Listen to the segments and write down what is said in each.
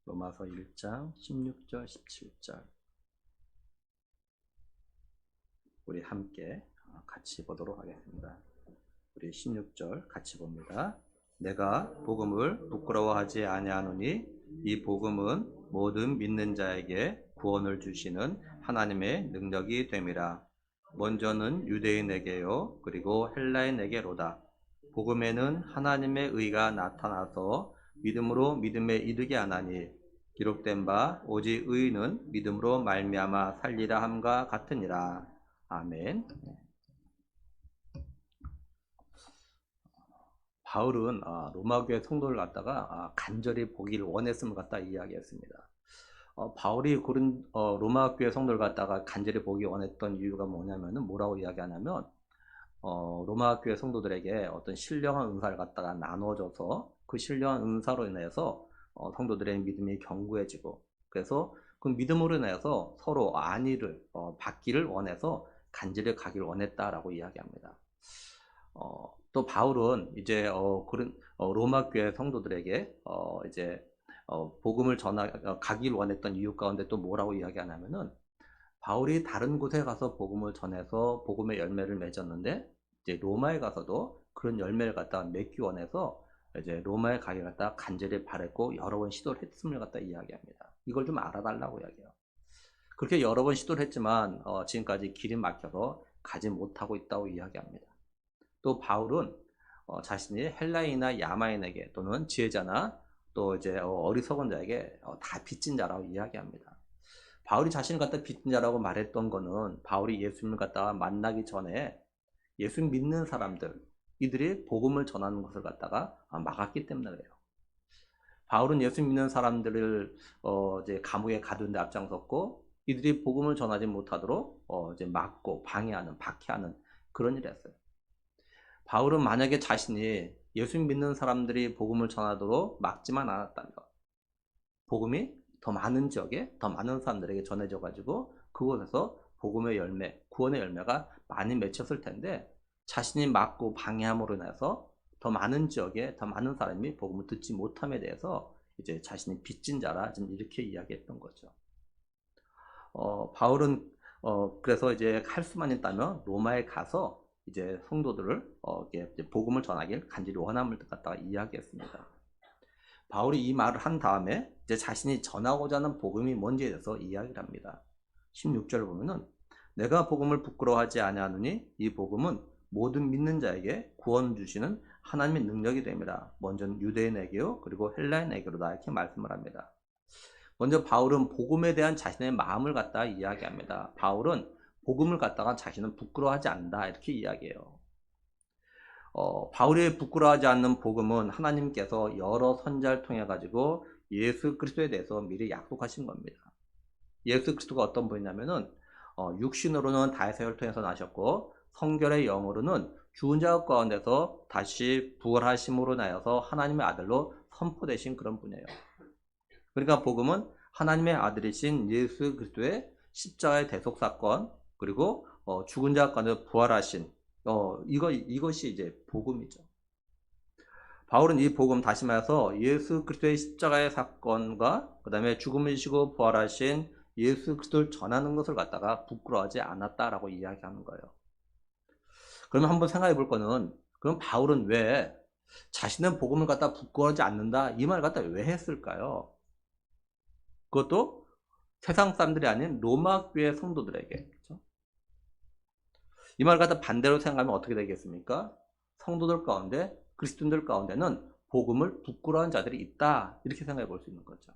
로마서 1장 16절 17절 우리 함께 같이 보도록 하겠습니다. 우리 16절 같이 봅니다. 내가 복음을 부끄러워하지 아니하노니 이 복음은 모든 믿는 자에게 구원을 주시는 하나님의 능력이 됨이라. 먼저는 유대인에게요 그리고 헬라인에게로다. 복음에는 하나님의 의가 나타나서 믿음으로 믿음에 이르게 하나니 기록된 바 오직 의인은 믿음으로 말미암아 살리라 함과 같으니라. 아멘. 바울은 로마 교회 성도를 갖다가 간절히 보기를 원했음을 갖다 이야기했습니다. 바울이 로마 교회 성도를 갖다가 간절히 보기 원했던 이유가 뭐냐면은 뭐라고 이야기하냐면 로마 교회 성도들에게 어떤 신령한 은사를 갖다가 나눠줘서 그 신령한 은사로 인해서 성도들의 믿음이 견고해지고, 그래서 그 믿음으로 인해서 서로 안위를 받기를 원해서 간절히 가기를 원했다라고 이야기합니다. 또 바울은 이제 로마 교회 성도들에게 이제 복음을 가기를 원했던 이유 가운데 또 뭐라고 이야기하냐면은, 바울이 다른 곳에 가서 복음을 전해서 복음의 열매를 맺었는데 이제 로마에 가서도 그런 열매를 갖다 맺기 원해서 이제 로마에 가기 갖다 간절히 바랬고 여러 번 시도를 했음을 갖다 이야기합니다. 이걸 좀 알아달라고 이야기해요. 그렇게 여러 번 시도를 했지만 지금까지 길이 막혀서 가지 못하고 있다고 이야기합니다. 또 바울은 자신이 헬라인이나 야마인에게 또는 지혜자나 또 이제 어리석은 자에게 다 빚진 자라고 이야기합니다. 바울이 자신을 갖다 빚진 자라고 말했던 거는 바울이 예수님을 갖다가 만나기 전에 예수 믿는 사람들, 이들이 복음을 전하는 것을 갖다가 막았기 때문에 그래요. 바울은 예수 믿는 사람들을 이제 감옥에 가두는데 앞장섰고, 이들이 복음을 전하지 못하도록 이제 막고 방해하는, 박해하는 그런 일을 했어요. 바울은 만약에 자신이 예수 믿는 사람들이 복음을 전하도록 막지만 않았다면 복음이 더 많은 지역에 더 많은 사람들에게 전해져 가지고 그곳에서 복음의 열매, 구원의 열매가 많이 맺혔을 텐데, 자신이 막고 방해함으로 인해서 더 많은 지역에 더 많은 사람이 복음을 듣지 못함에 대해서 이제 자신이 빚진 자라 좀 이렇게 이야기했던 거죠. 바울은 그래서 이제 할 수만 있다면 로마에 가서 이제 성도들을 이제 복음을 전하길 간절히 원함을 갖다가 이야기했습니다. 바울이 이 말을 한 다음에 이제 자신이 전하고자 하는 복음이 뭔지에 대해서 이야기를 합니다. 16절을 보면은 내가 복음을 부끄러워하지 아니하노니 이 복음은 모든 믿는 자에게 구원 주시는 하나님의 능력이 됩니다. 먼저는 유대인에게요 그리고 헬라인에게로다 이렇게 말씀을 합니다. 먼저 바울은 복음에 대한 자신의 마음을 갖다가 이야기합니다. 바울은 복음을 갖다가 자신은 부끄러워하지 않는다 이렇게 이야기해요. 바울이 부끄러워하지 않는 복음은 하나님께서 여러 선지자를 통해 가지고 예수 그리스도에 대해서 미리 약속하신 겁니다. 예수 그리스도가 어떤 분이냐면은 육신으로는 다윗을 통해서 나셨고 성결의 영으로는 죽은 자 가운데서 다시 부활하심으로 인하여서 하나님의 아들로 선포되신 그런 분이에요. 그러니까 복음은 하나님의 아들이신 예수 그리스도의 십자가의 대속 사건, 그리고 죽은 자 가운데 부활하신 이것이 이제 복음이죠. 바울은 이 복음, 다시 말해서 예수 그리스도의 십자가의 사건과 그 다음에 죽음을 지시고 부활하신 예수 그리스도를 전하는 것을 갖다가 부끄러워하지 않았다라고 이야기하는 거예요. 그러면 한번 생각해 볼 거는, 그럼 바울은 왜 자신은 복음을 갖다 부끄러워하지 않는다 이 말을 갖다 왜 했을까요? 그것도 세상 사람들이 아닌 로마 교회 성도들에게. 그렇죠? 이 말을 갖다 반대로 생각하면 어떻게 되겠습니까? 성도들 가운데, 그리스도인들 가운데는 복음을 부끄러워하는 자들이 있다 이렇게 생각해 볼 수 있는 거죠.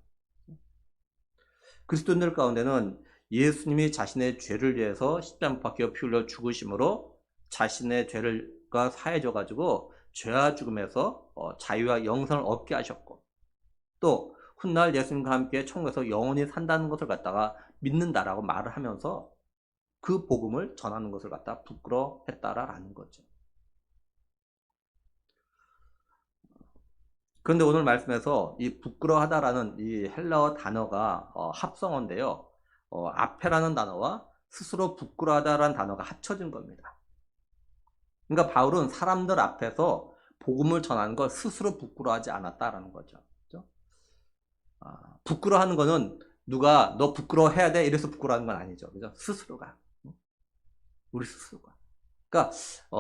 그리스도인들 가운데는 예수님이 자신의 죄를 위해서 십자가에 못 박혀 피 흘려 죽으심으로 자신의 죄가 사해져 가지고 죄와 죽음에서 자유와 영생을 얻게 하셨고, 또 훗날 예수님과 함께 천국에서 영원히 산다는 것을 갖다가 믿는다라고 말을 하면서 그 복음을 전하는 것을 갖다 부끄러워했다라는 거죠. 그런데 오늘 말씀에서 이 부끄러워하다라는 이 헬라어 단어가 합성어인데요. 앞에라는 단어와 스스로 부끄러워하다라는 단어가 합쳐진 겁니다. 그러니까 바울은 사람들 앞에서 복음을 전하는 걸 스스로 부끄러워하지 않았다라는 거죠. 그렇죠? 부끄러워하는 거는 누가 너 부끄러워해야 돼 이래서 부끄러워하는 건 아니죠. 그죠? 스스로가. 우리 스스로가. 그러니까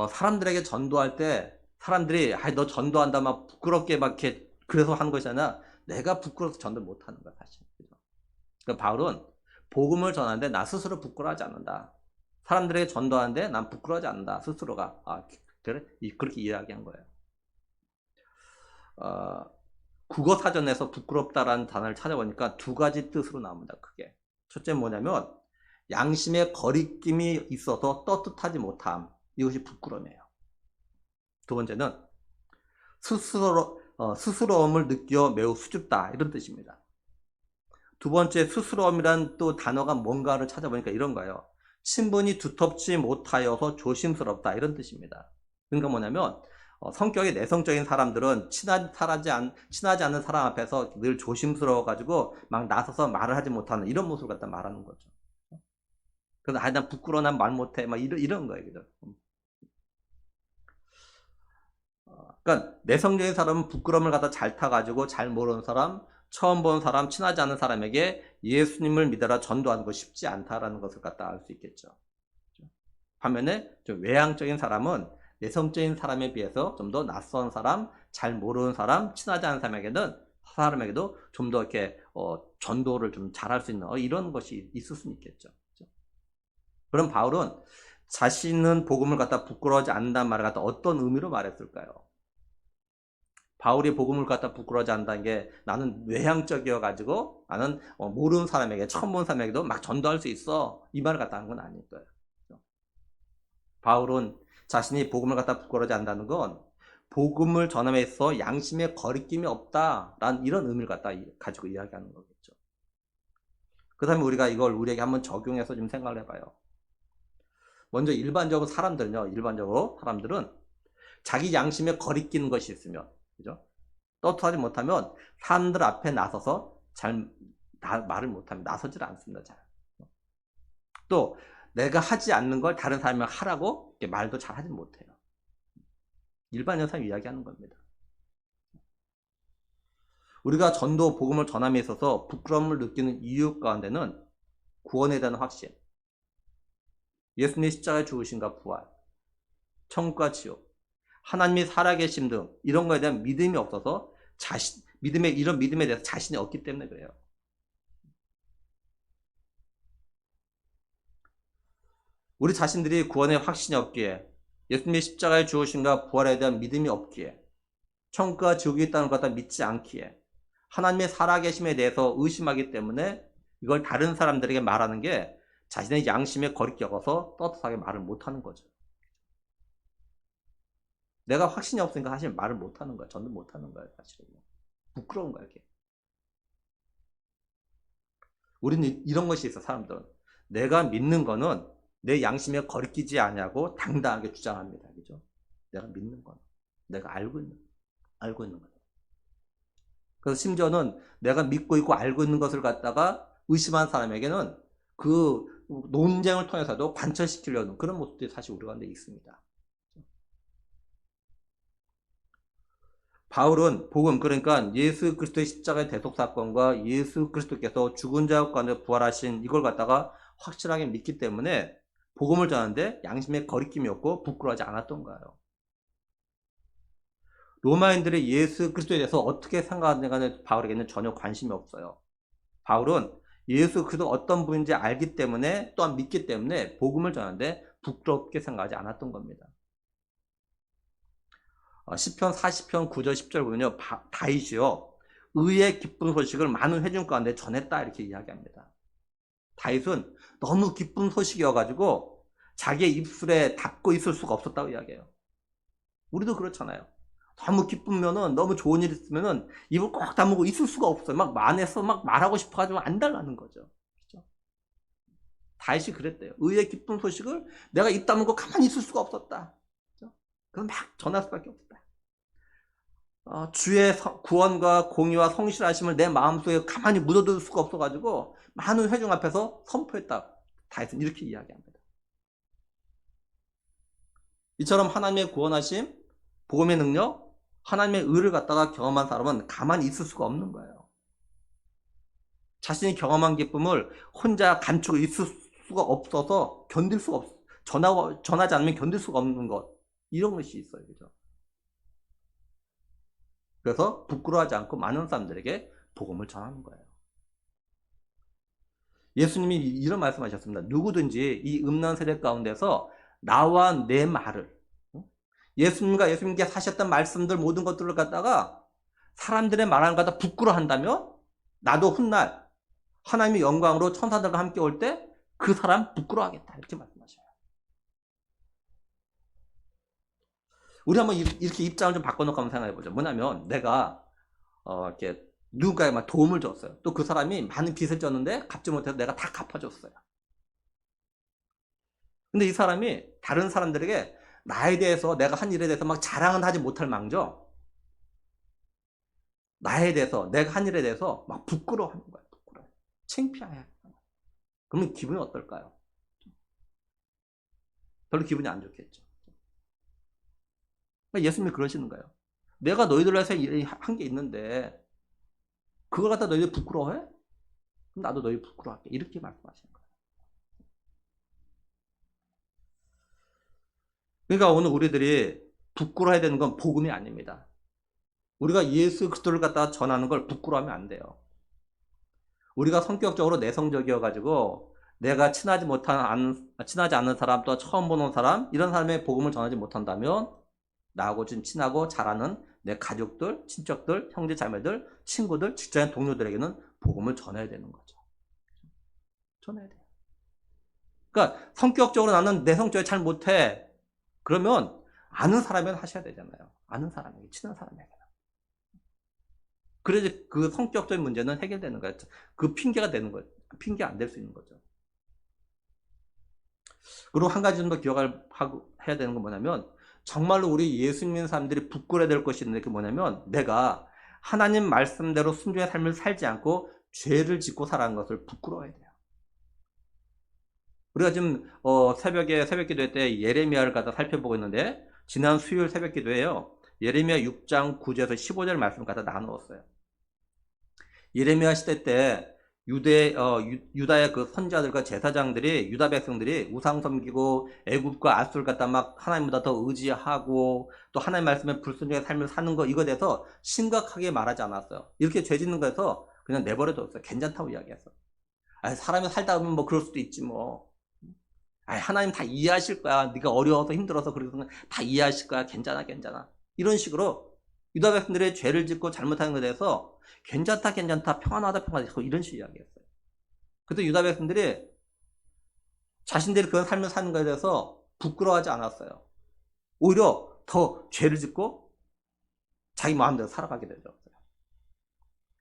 사람들에게 전도할 때 사람들이 너 전도한다 막 부끄럽게 막 이렇게 그래서 하는 것이잖아. 내가 부끄러워서 전도 못 하는 거야, 사실. 그죠? 그러니까 바울은 복음을 전하는데 나 스스로 부끄러워하지 않는다. 사람들에게 전도하는데 난 부끄러워하지 않는다. 스스로가. 그래? 그렇게 이야기한 거예요. 국어 사전에서 부끄럽다라는 단어를 찾아보니까 두 가지 뜻으로 나옵니다. 크게. 첫째 뭐냐면 양심의 거리낌이 있어서 떳떳하지 못함. 이것이 부끄러움이에요. 두 번째는 스스로움을 느껴 매우 수줍다. 이런 뜻입니다. 두 번째 스스로움이란 또 단어가 뭔가를 찾아보니까 이런 거예요. 친분이 두텁지 못하여서 조심스럽다. 이런 뜻입니다. 그러니까 뭐냐면 성격이 내성적인 사람들은 친하지 않은 사람 앞에서 늘 조심스러워가지고 막 나서서 말을 하지 못하는 이런 모습을 갖다 말하는 거죠. 그래서 난 부끄러워, 난 말 못해, 막 이런 거예요. 그죠? 그러니까 내성적인 사람은 부끄러움을 갖다 잘 타가지고 잘 모르는 사람, 처음 본 사람, 친하지 않은 사람에게 예수님을 믿어라 전도하는 거 쉽지 않다라는 것을 갖다 알 수 있겠죠. 반면에 좀 외향적인 사람은 내성적인 사람에 비해서 좀 더 낯선 사람, 잘 모르는 사람, 친하지 않은 사람에게도 좀 더 이렇게 전도를 좀 잘할 수 있는 이런 것이 있을 수는 있겠죠. 그럼 바울은 자신은 복음을 갖다 부끄러워하지 않는다는 말을 갖다 어떤 의미로 말했을까요? 바울이 복음을 갖다 부끄러워하지 않는다는 게 나는 외향적이어가지고 나는 모르는 사람에게 처음 본 사람에게도 막 전도할 수 있어 이 말을 갖다 하는 건 아닐 거예요. 바울은 자신이 복음을 갖다 부끄러워하지 않는다는 건 복음을 전함에 있어 양심의 거리낌이 없다라는 이런 의미를 갖다 가지고 이야기하는 거겠죠. 그 다음에 우리가 이걸 우리에게 한번 적용해서 좀 생각을 해봐요. 먼저 일반적으로 사람들은 자기 양심에 거리끼는 것이 있으면, 그죠? 떳떳하지 못하면 사람들 앞에 나서서 잘 말을 못하면 나서질 않습니다. 잘. 또 내가 하지 않는 걸 다른 사람이 하라고 말도 잘 하지 못해요. 일반 현상 이야기하는 겁니다. 우리가 전도 복음을 전함에 있어서 부끄러움을 느끼는 이유 가운데는 구원에 대한 확신, 예수님의 십자가에 죽으신가 부활, 천국과 지옥, 하나님이 살아계심 등 이런 거에 대한 믿음이 없어서 이런 믿음에 대해서 자신이 없기 때문에 그래요. 우리 자신들이 구원의 확신이 없기에, 예수님의 십자가에 죽으신가 부활에 대한 믿음이 없기에, 천국과 지옥이 있다는 것 갖다 믿지 않기에, 하나님의 살아계심에 대해서 의심하기 때문에 이걸 다른 사람들에게 말하는 게 자신의 양심에 거리껴서 떳떳하게 말을 못하는 거죠. 내가 확신이 없으니까 사실 말을 못하는 거야. 전도 못하는 거야. 사실은. 부끄러운 거야. 이게. 우리는 이런 것이 있어. 사람들은. 내가 믿는 거는 내 양심에 거리끼지 않냐고 당당하게 주장합니다. 그죠? 내가 믿는 거는. 내가 알고 있는 거야. 그래서 심지어는 내가 믿고 있고 알고 있는 것을 갖다가 의심한 사람에게는 그 논쟁을 통해서도 관철시키려는 그런 모습들이 사실 우리 가운데 있습니다. 바울은 복음, 그러니까 예수 그리스도의 십자가의 대속 사건과 예수 그리스도께서 죽은 자 가운데 부활하신 이걸 갖다가 확실하게 믿기 때문에 복음을 전하는데 양심에 거리낌이 없고 부끄러워하지 않았던 거예요. 로마인들이 예수 그리스도에 대해서 어떻게 생각하는가는 바울에게는 전혀 관심이 없어요. 바울은 예수 그리스도 어떤 분인지 알기 때문에 또한 믿기 때문에 복음을 전하는데 부끄럽게 생각하지 않았던 겁니다. 시편 40편 9절 10절 보면요. 다윗이요. 의의 기쁜 소식을 많은 회중 가운데 전했다 이렇게 이야기합니다. 다윗은 너무 기쁜 소식이어가지고 자기의 입술에 닫고 있을 수가 없었다고 이야기해요. 우리도 그렇잖아요. 너무 기쁘면은 너무 좋은 일 있으면은 입을 꼭 다물고 있을 수가 없어요. 막 만에서 막 말하고 싶어가지고 안 달라는 거죠. 그렇죠? 다윗이 그랬대요. 의의 기쁜 소식을 내가 입 다물고 가만히 있을 수가 없었다. 그렇죠? 그럼 막 전할 수밖에 없었다. 주의 구원과 공의와 성실하심을 내 마음속에 가만히 묻어둘 수가 없어가지고 많은 회중 앞에서 선포했다. 다윗은 이렇게 이야기합니다. 이처럼 하나님의 구원하심, 복음의 능력, 하나님의 의를 갖다가 경험한 사람은 가만히 있을 수가 없는 거예요. 자신이 경험한 기쁨을 혼자 감추고 있을 수가 없어서 견딜 수가 없어. 전하지 않으면 견딜 수가 없는 것. 이런 것이 있어요. 그죠? 그래서 부끄러워하지 않고 많은 사람들에게 복음을 전하는 거예요. 예수님이 이런 말씀하셨습니다. 누구든지 이 음란 세대 가운데서 나와 내 말을, 예수님과 예수님께 하셨던 말씀들 모든 것들을 갖다가 사람들의 말하는 걸 갖다 부끄러워한다면 나도 훗날 하나님의 영광으로 천사들과 함께 올 때 그 사람 부끄러워하겠다. 이렇게 말씀하셔요. 우리 한번 이렇게 입장을 좀 바꿔놓고 한번 생각해보죠. 뭐냐면 내가 이렇게 누군가에 막 도움을 줬어요. 또 그 사람이 많은 빚을 졌는데 갚지 못해서 내가 다 갚아줬어요. 근데 이 사람이 다른 사람들에게 나에 대해서, 내가 한 일에 대해서 막 자랑은 하지 못할 망정, 나에 대해서, 내가 한 일에 대해서 막 부끄러워하는 거예요. 부끄러워. 창피해. 그러면 기분이 어떨까요? 별로 기분이 안 좋겠죠. 그러니까 예수님이 그러시는 거예요. 내가 너희들로 해서 한 게 있는데 그걸 갖다 너희들 부끄러워해? 그럼 나도 너희 부끄러워할게. 이렇게 말씀하시는 거예요. 그러니까 오늘 우리들이 부끄러워해야 되는 건 복음이 아닙니다. 우리가 예수 그리스도를 갖다가 전하는 걸 부끄러워하면 안 돼요. 우리가 성격적으로 내성적이어가지고 내가 친하지 않은 사람, 또 처음 보는 사람, 이런 사람의 복음을 전하지 못한다면 나하고 좀 친하고 잘하는 내 가족들, 친척들, 형제 자매들, 친구들, 직장인 동료들에게는 복음을 전해야 되는 거죠. 전해야 돼요. 그러니까 성격적으로 나는 내성적이 잘 못해. 그러면 아는 사람이면 하셔야 되잖아요. 아는 사람에게, 친한 사람에게. 그래야지 그 성격적인 문제는 해결되는 거예요. 그 핑계가 되는 거예요. 핑계 안 될 수 있는 거죠. 그리고 한 가지 좀 더 해야 되는 건 뭐냐면, 정말로 우리 예수 믿는 사람들이 부끄러워야 될 것이 있는데, 그게 뭐냐면, 내가 하나님 말씀대로 순종의 삶을 살지 않고 죄를 짓고 살아가는 것을 부끄러워해야 돼요. 우리가 지금 새벽 기도회 때 예레미야를 갖다 살펴보고 있는데, 지난 수요일 새벽 기도회에요, 예레미야 6장 9절에서 15절 말씀을 갖다 나누었어요. 예레미야 시대 때 유다의 그 선지자들과 제사장들이, 유다 백성들이 우상 섬기고 애굽과 아수를 갖다 막 하나님보다 더 의지하고 또 하나님 말씀에 불순종의 삶을 사는 거, 이거에 대해서 심각하게 말하지 않았어요. 이렇게 죄 짓는 거에서 그냥 내버려뒀어요. 괜찮다고 이야기했어. 사람이 살다 보면 뭐 그럴 수도 있지 뭐. 하나님 다 이해하실 거야. 네가 어려워서 힘들어서 그래서 다 이해하실 거야. 괜찮아. 이런 식으로 유다 백성들의 죄를 짓고 잘못하는 것에 대해서 괜찮다, 평안하다, 이런 식으로 이야기했어요. 그래서 유다 백성들이 자신들이 그런 삶을 사는 것에 대해서 부끄러워하지 않았어요. 오히려 더 죄를 짓고 자기 마음대로 살아가게 되죠.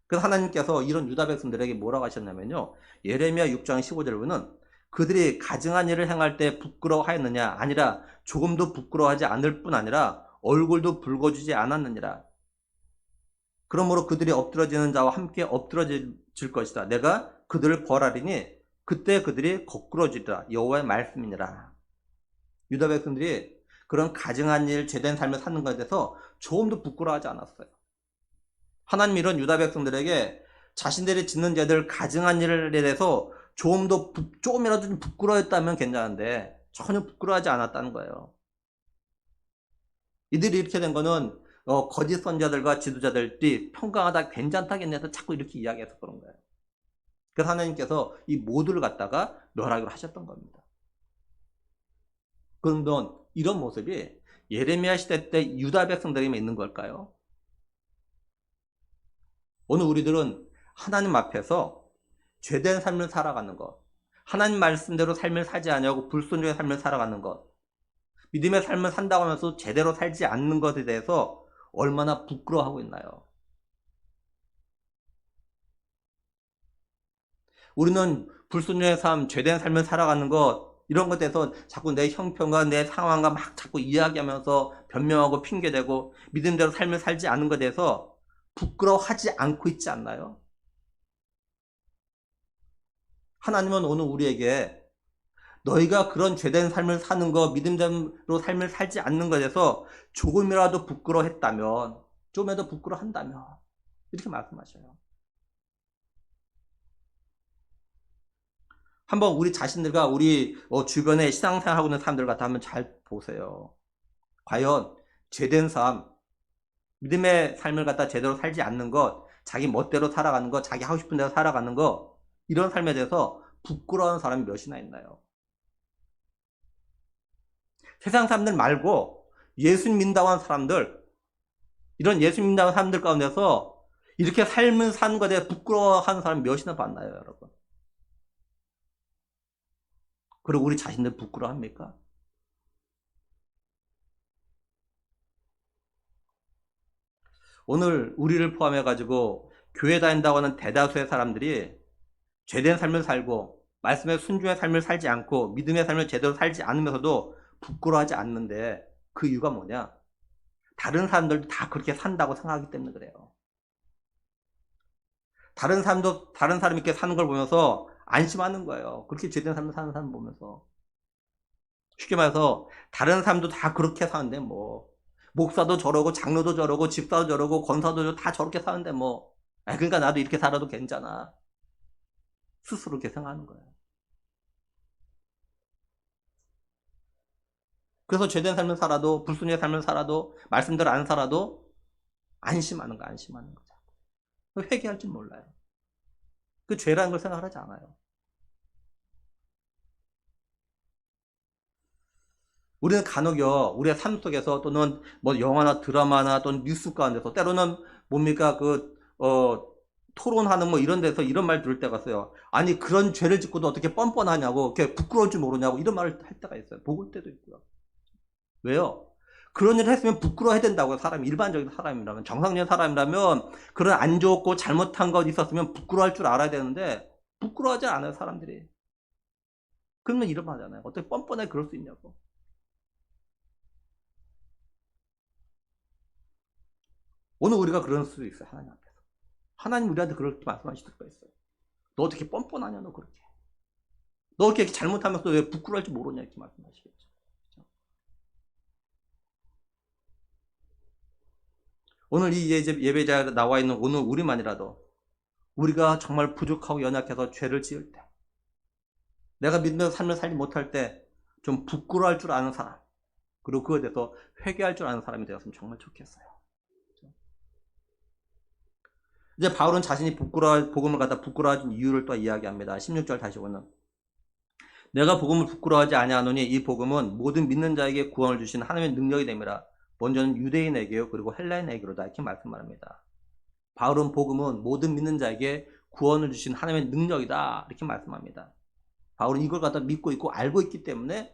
그래서 하나님께서 이런 유다 백성들에게 뭐라고 하셨냐면요, 예레미야 6장 15절을 보면, 그들이 가증한 일을 행할 때 부끄러워하였느냐? 아니라 조금도 부끄러워하지 않을 뿐 아니라 얼굴도 붉어지지 않았느니라. 그러므로 그들이 엎드러지는 자와 함께 엎드러질 것이다. 내가 그들을 벌하리니 그때 그들이 거꾸러지리라. 여호와의 말씀이니라. 유다 백성들이 그런 가증한 일, 제된 삶을 사는 것에 대해서 조금도 부끄러워하지 않았어요. 하나님이 이런 유다 백성들에게 자신들이 짓는 죄들, 가증한 일에 대해서 조금이라도 좀 부끄러웠다면 괜찮은데 전혀 부끄러워하지 않았다는 거예요. 이들이 이렇게 된 거는 거짓 선자들과 지도자들이 평강하다, 괜찮다, 자꾸 이렇게 이야기해서 그런 거예요. 그래서 하나님께서 이 모두를 갖다가 멸하기로 하셨던 겁니다. 그러면 이런 모습이 예레미야 시대 때 유다 백성들에게 있는 걸까요? 오늘 우리들은 하나님 앞에서 죄된 삶을 살아가는 것, 하나님 말씀대로 삶을 살지 않냐고 불순종의 삶을 살아가는 것, 믿음의 삶을 산다고 하면서 제대로 살지 않는 것에 대해서 얼마나 부끄러워하고 있나요? 우리는 불순종의 삶, 죄된 삶을 살아가는 것, 이런 것에 대해서 자꾸 내 형편과 내 상황과 막 자꾸 이야기하면서 변명하고 핑계대고 믿음대로 삶을 살지 않는 것에 대해서 부끄러워하지 않고 있지 않나요? 하나님은 오늘 우리에게 너희가 그런 죄된 삶을 사는 거, 믿음대로 삶을 살지 않는 것에 대해서 조금이라도 부끄러워했다면, 좀이라도 부끄러워한다면 이렇게 말씀하셔요. 한번 우리 자신들과 우리 주변에 신앙생활하고 있는 사람들 같아 한번 잘 보세요. 과연 죄된 삶, 믿음의 삶을 갖다 제대로 살지 않는 것, 자기 멋대로 살아가는 것, 자기 하고 싶은 대로 살아가는 것, 이런 삶에 대해서 부끄러운 사람이 몇이나 있나요? 세상 사람들 말고 예수 믿는다고 하는 사람들, 이런 예수 믿는다고 하는 사람들 가운데서 이렇게 삶을 사는 것에 대해 부끄러워하는 사람이 몇이나 봤나요, 여러분? 그리고 우리 자신들 부끄러워합니까? 오늘 우리를 포함해가지고 교회 다닌다고 하는 대다수의 사람들이 죄된 삶을 살고 말씀의 순종의 삶을 살지 않고 믿음의 삶을 제대로 살지 않으면서도 부끄러워하지 않는데 그 이유가 뭐냐? 다른 사람들도 다 그렇게 산다고 생각하기 때문에 그래요. 다른 사람도 다른 사람이 이렇게 사는 걸 보면서 안심하는 거예요. 그렇게 죄된 삶을 사는 사람 보면서. 쉽게 말해서 다른 사람도 다 그렇게 사는데 뭐 목사도 저러고 장로도 저러고 집사도 저러고 권사도 다 저렇게 사는데 뭐 그러니까 나도 이렇게 살아도 괜찮아. 스스로 이렇게 생각하는 거예요. 그래서 죄된 삶을 살아도 불순의 삶을 살아도 말씀대로 안 살아도 안심하는 거야. 안심하는 거죠. 회개할 줄 몰라요. 그 죄라는 걸 생각하지 않아요. 우리는 간혹요, 우리의 삶 속에서 또는 뭐 영화나 드라마나 또는 뉴스 가운데서 때로는 뭡니까, 토론하는 뭐 이런 데서 이런 말 들을 때가 있어요. 아니, 그런 죄를 짓고도 어떻게 뻔뻔하냐고, 이렇게 부끄러울 줄 모르냐고, 이런 말을 할 때가 있어요. 먹을 때도 있고요. 왜요? 그런 일을 했으면 부끄러워야 된다고요. 사람이, 일반적인 사람이라면, 정상적인 사람이라면, 그런 안 좋고 잘못한 것 있었으면 부끄러워할 줄 알아야 되는데, 부끄러워하지 않아요, 사람들이. 그러면 이런 말 하잖아요. 어떻게 뻔뻔하게 그럴 수 있냐고. 오늘 우리가 그럴 수도 있어요. 하나님 앞에서. 하나님 우리한테 그렇게 말씀하실 수가 있어요. 너 어떻게 뻔뻔하냐 너 그렇게. 너 이렇게 잘못하면서 왜 부끄러울 줄 모르냐 이렇게 말씀하시겠죠. 그렇죠? 오늘 이 예배자에 나와 있는 오늘 우리만이라도 우리가 정말 부족하고 연약해서 죄를 지을 때 내가 믿는 삶을 살지 못할 때 좀 부끄러워할 줄 아는 사람 그리고 그거에 대해서 회개할 줄 아는 사람이 되었으면 정말 좋겠어요. 이제 바울은 자신이 복음을 갖다 부끄러워진 이유를 또 이야기합니다. 16절 다시 보면 내가 복음을 부끄러워하지 아니하노니 이 복음은 모든 믿는 자에게 구원을 주신 하나님의 능력이 됨이라. 먼저는 유대인에게요 그리고 헬라인에게로다 이렇게 말씀합니다. 바울은 복음은 모든 믿는 자에게 구원을 주신 하나님의 능력이다 이렇게 말씀합니다. 바울은 이걸 갖다 믿고 있고 알고 있기 때문에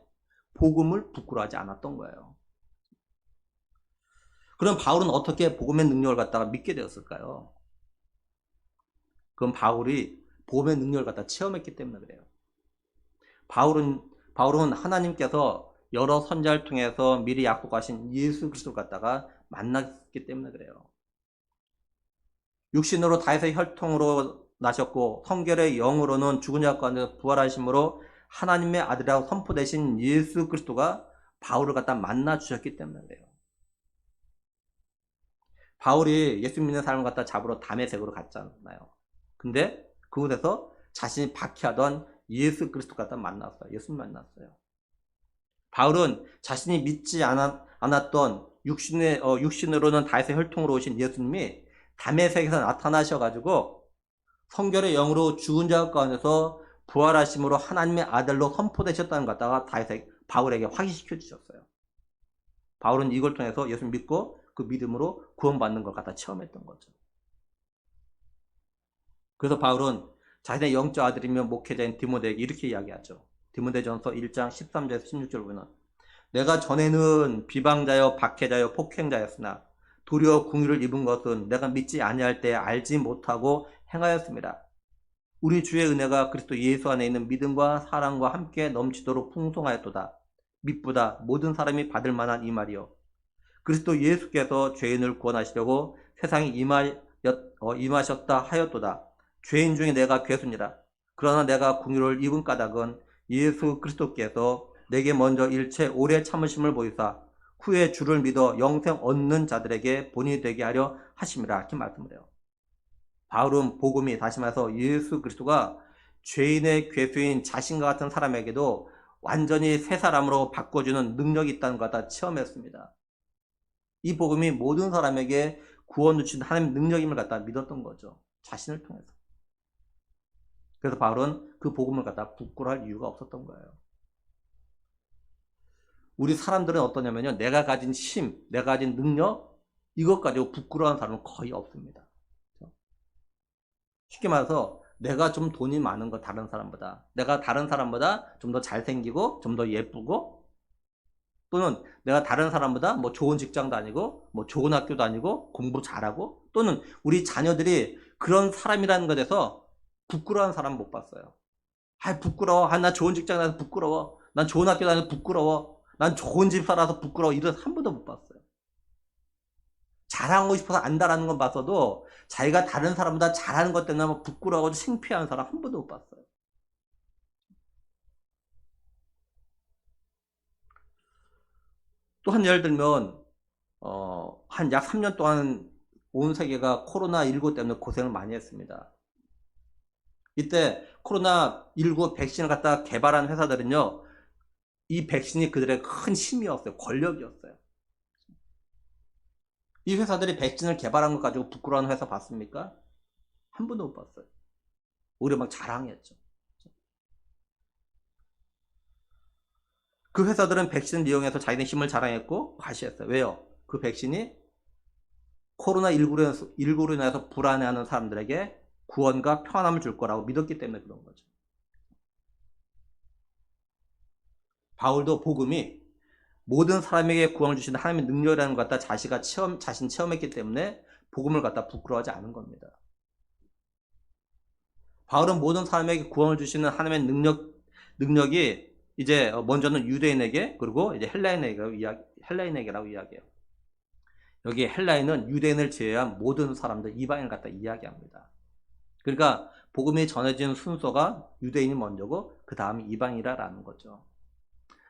복음을 부끄러워하지 않았던 거예요. 그럼 바울은 어떻게 복음의 능력을 갖다가 믿게 되었을까요? 그건 바울이 복음의 능력을 갖다 체험했기 때문에 그래요. 바울은 하나님께서 여러 선자를 통해서 미리 약속하신 예수 그리스도를 갖다가 만났기 때문에 그래요. 육신으로 다윗의 혈통으로 나셨고 성결의 영으로는 죽은 자 가운데서 부활하심으로 하나님의 아들이라고 선포되신 예수 그리스도가 바울을 갖다 만나 주셨기 때문에 그래요. 바울이 예수 믿는 사람을 갖다 잡으러 다메섹으로 갔잖아요. 근데 그곳에서 자신이 박해하던 예수 그리스도 갖다 만났어요. 예수님 만났어요. 바울은 자신이 믿지 않았던 육신으로는 다윗의 혈통으로 오신 예수님이 다메섹에서 나타나셔가지고 성결의 영으로 죽은 자 가운데서 부활하심으로 하나님의 아들로 선포되셨다는 것 갖다가 바울에게 확인시켜 주셨어요. 바울은 이걸 통해서 예수 믿고 그 믿음으로 구원받는 걸 갖다 체험했던 거죠. 그래서 바울은 자신의 영적 아들이며 목회자인 디모데에게 이렇게 이야기하죠. 디모데전서 1장 13절에서 16절 보면 내가 전에는 비방자여 박해자여 폭행자였으나 도리어 궁유를 입은 것은 내가 믿지 아니할 때 알지 못하고 행하였습니다. 우리 주의 은혜가 그리스도 예수 안에 있는 믿음과 사랑과 함께 넘치도록 풍성하였도다. 믿보다 모든 사람이 받을 만한 이 말이요. 그리스도 예수께서 죄인을 구원하시려고 세상에 임하셨다 하였도다. 죄인 중에 내가 괴수니라. 그러나 내가 궁유를 입은 까닭은 예수 그리스도께서 내게 먼저 일체 오래 참으심을 보이사 후에 주를 믿어 영생 얻는 자들에게 본이 되게 하려 하심이라 이렇게 말씀을 해요. 바울은 복음이 다시 말해서 예수 그리스도가 죄인의 괴수인 자신과 같은 사람에게도 완전히 새 사람으로 바꿔주는 능력이 있다는 걸 다 체험했습니다. 이 복음이 모든 사람에게 구원을 주신 하나님의 능력임을 갖다 믿었던 거죠. 자신을 통해서. 그래서 바울은 그 복음을 갖다 부끄러워할 이유가 없었던 거예요. 우리 사람들은 어떠냐면요. 내가 가진 힘, 내가 가진 능력, 이것 가지고 부끄러워하는 사람은 거의 없습니다. 쉽게 말해서 내가 좀 돈이 많은 거 다른 사람보다, 내가 다른 사람보다 좀 더 잘생기고 좀 더 예쁘고, 또는 내가 다른 사람보다 뭐 좋은 직장 다니고 뭐 좋은 학교 다니고 공부 잘하고, 또는 우리 자녀들이 그런 사람이라는 것에서 부끄러워하는 사람 못 봤어요. 아, 부끄러워. 아, 나 좋은 직장 다녀서 부끄러워. 난 좋은 학교 다녀서 부끄러워. 난 좋은 집 살아서 부끄러워. 이런 한 번도 못 봤어요. 자랑하고 싶어서 안다라는 건 봤어도 자기가 다른 사람보다 잘하는 것 때문에 부끄러워하고 창피한 사람 한 번도 못 봤어요. 또 한 예를 들면 한 약 3년 동안 온 세계가 코로나19 때문에 고생을 많이 했습니다. 이때 코로나19 백신을 갖다 개발한 회사들은요, 이 백신이 그들의 큰 힘이었어요. 권력이었어요. 이 회사들이 백신을 개발한 것 가지고 부끄러워하는 회사 봤습니까? 한 번도 못 봤어요. 오히려 막 자랑했죠. 그 회사들은 백신을 이용해서 자기네 힘을 자랑했고 과시했어요. 왜요? 그 백신이 코로나19로 인해서 불안해하는 사람들에게 구원과 평안함을 줄 거라고 믿었기 때문에 그런 거죠. 바울도 복음이 모든 사람에게 구원을 주시는 하나님의 능력이라는 것 갖다 자신 체험했기 때문에 복음을 갖다 부끄러워하지 않은 겁니다. 바울은 모든 사람에게 구원을 주시는 하나님의 능력이 이제 먼저는 유대인에게, 그리고 이제 헬라인에게라고 이야기해요. 여기 헬라인은 유대인을 제외한 모든 사람들, 이방인을 갖다 이야기합니다. 그러니까 복음이 전해진 순서가 유대인이 먼저고 그 다음이 이방이라는 거죠.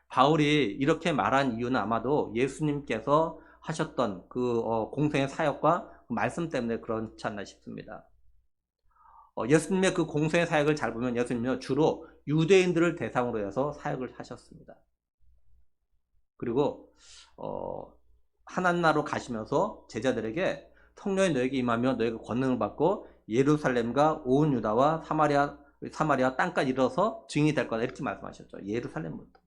바울이 이렇게 말한 이유는 아마도 예수님께서 하셨던 그 공생의 사역과 그 말씀 때문에 그렇지 않나 싶습니다. 예수님의 그 공생의 사역을 잘 보면 예수님은 주로 유대인들을 대상으로 해서 사역을 하셨습니다. 그리고 하나나라로 가시면서 제자들에게 성령이 너에게 임하며 너희가 권능을 받고 예루살렘과 온 유다와 사마리아 땅까지 이르러서 증인이 될 거다, 이렇게 말씀하셨죠. 예루살렘부터.